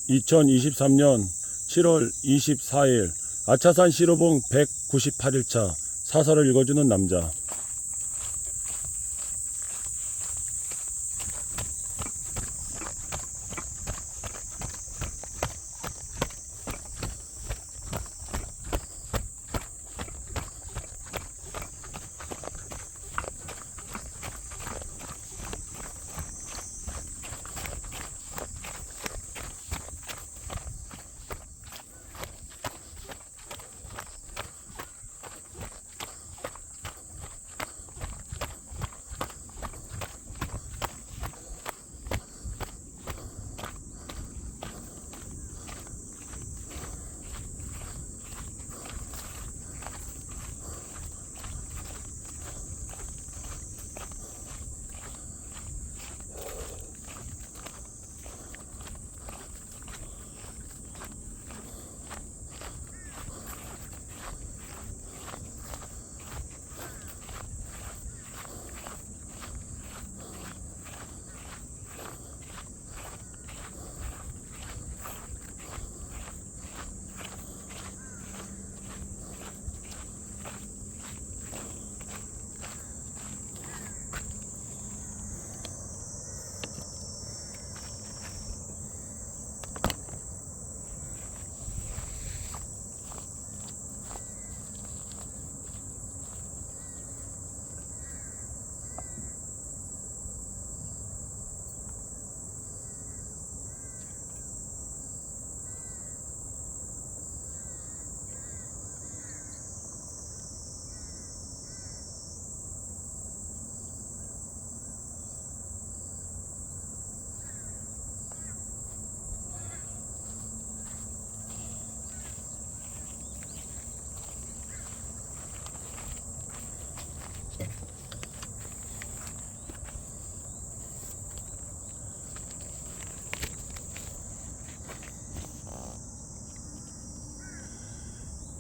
2023년 7월 24일 아차산 시로봉 198일차 사설을 읽어주는 남자.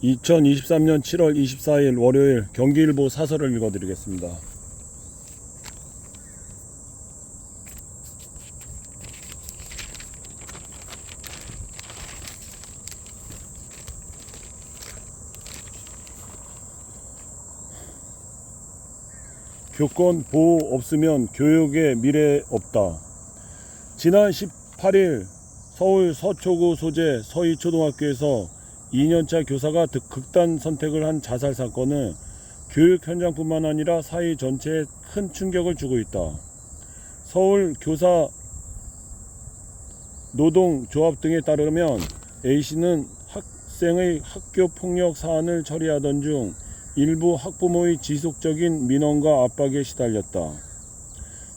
(2023년 7월 24일) 월요일 경기일보 사설을 읽어드리겠습니다. 교권 보호 없으면 교육의 미래 없다. 지난 18일 서울 서초구 소재 서희초등학교에서 2년차 교사가 극단 선택을 한 자살 사건은 교육 현장뿐만 아니라 사회 전체에 큰 충격을 주고 있다. 서울 교사 노동조합 등에 따르면 A씨는 학생의 학교 폭력 사안을 처리하던 중 일부 학부모의 지속적인 민원과 압박에 시달렸다.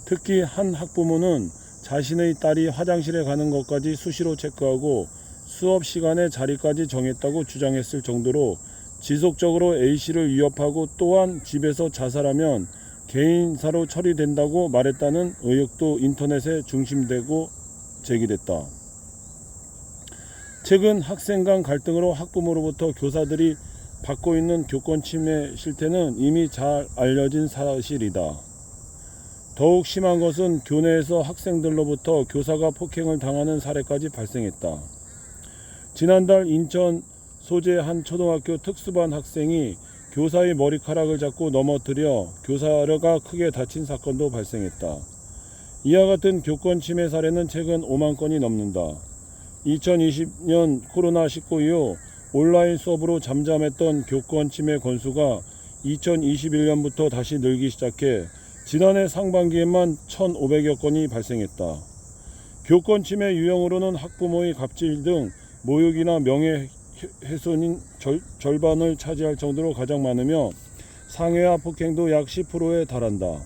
특히 한 학부모는 자신의 딸이 화장실에 가는 것까지 수시로 체크하고 수업 시간에 자리까지 정했다고 주장했을 정도로 지속적으로 A씨를 위협하고 또한 집에서 자살하면 개인사로 처리된다고 말했다는 의혹도 인터넷에 중심되고 제기됐다. 최근 학생 간 갈등으로 학부모로부터 교사들이 받고 있는 교권 침해 실태는 이미 잘 알려진 사실이다. 더욱 심한 것은 교내에서 학생들로부터 교사가 폭행을 당하는 사례까지 발생했다. 지난달 인천 소재 한 초등학교 특수반 학생이 교사의 머리카락을 잡고 넘어뜨려 교사가 크게 다친 사건도 발생했다. 이와 같은 교권 침해 사례는 최근 5만 건이 넘는다. 2020년 코로나19 이후 온라인 수업으로 잠잠했던 교권 침해 건수가 2021년부터 다시 늘기 시작해 지난해 상반기에만 1,500여 건이 발생했다. 교권 침해 유형으로는 학부모의 갑질 등 모욕이나 명예훼손인 절반을 차지할 정도로 가장 많으며 상해와 폭행도 약 10%에 달한다.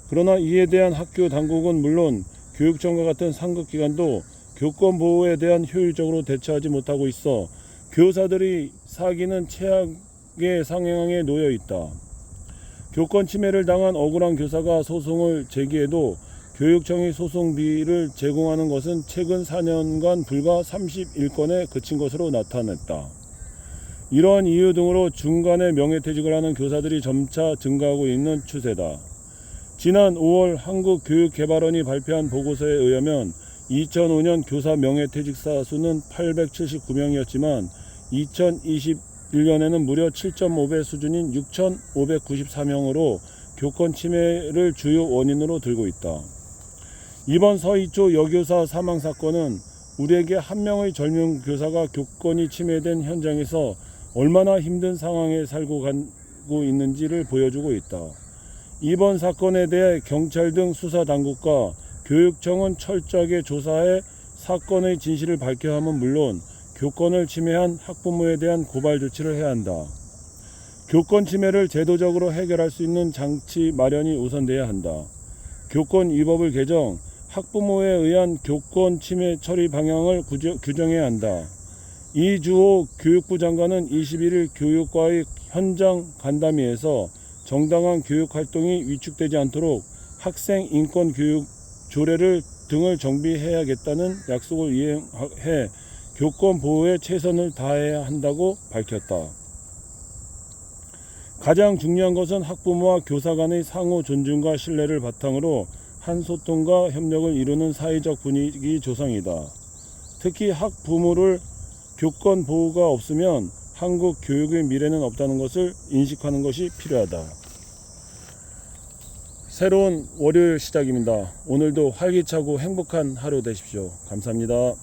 그러나 이에 대한 학교 당국은 물론 교육청과 같은 상급기관도 교권 보호에 대한 효율적으로 대처하지 못하고 있어 교사들이 사기는 최악의 상황에 놓여 있다. 교권 침해를 당한 억울한 교사가 소송을 제기해도 교육청이 소송비를 제공하는 것은 최근 4년간 불과 31건에 그친 것으로 나타났다. 이러한 이유 등으로 중간에 명예퇴직을 하는 교사들이 점차 증가하고 있는 추세다. 지난 5월 한국교육개발원이 발표한 보고서에 의하면 2005년 교사 명예퇴직사 수는 879명이었지만 2021년에는 무려 7.5배 수준인 6,594명으로 교권 침해를 주요 원인으로 들고 있다. 이번 서희초 여교사 사망 사건은 우리에게 한 명의 젊은 교사가 교권이 침해된 현장에서 얼마나 힘든 상황에 살고 가고 있는지를 보여주고 있다. 이번 사건에 대해 경찰 등 수사 당국과 교육청은 철저하게 조사해 사건의 진실을 밝혀야 함은 물론 교권을 침해한 학부모에 대한 고발 조치를 해야 한다. 교권 침해를 제도적으로 해결할 수 있는 장치 마련이 우선돼야 한다. 교권 위법을 개정, 학부모에 의한 교권 침해 처리 방향을 규정해야 한다. 이주호 교육부 장관은 21일 교육과의 현장 간담회에서 정당한 교육 활동이 위축되지 않도록 학생 인권 교육 조례를 등을 정비해야겠다는 약속을 이행해 교권 보호에 최선을 다해야 한다고 밝혔다. 가장 중요한 것은 학부모와 교사 간의 상호 존중과 신뢰를 바탕으로 한 소통과 협력을 이루는 사회적 분위기 조성이다. 특히 학부모를 교권 보호가 없으면 한국 교육의 미래는 없다는 것을 인식하는 것이 필요하다. 새로운 월요일 시작입니다. 오늘도 활기차고 행복한 하루 되십시오. 감사합니다.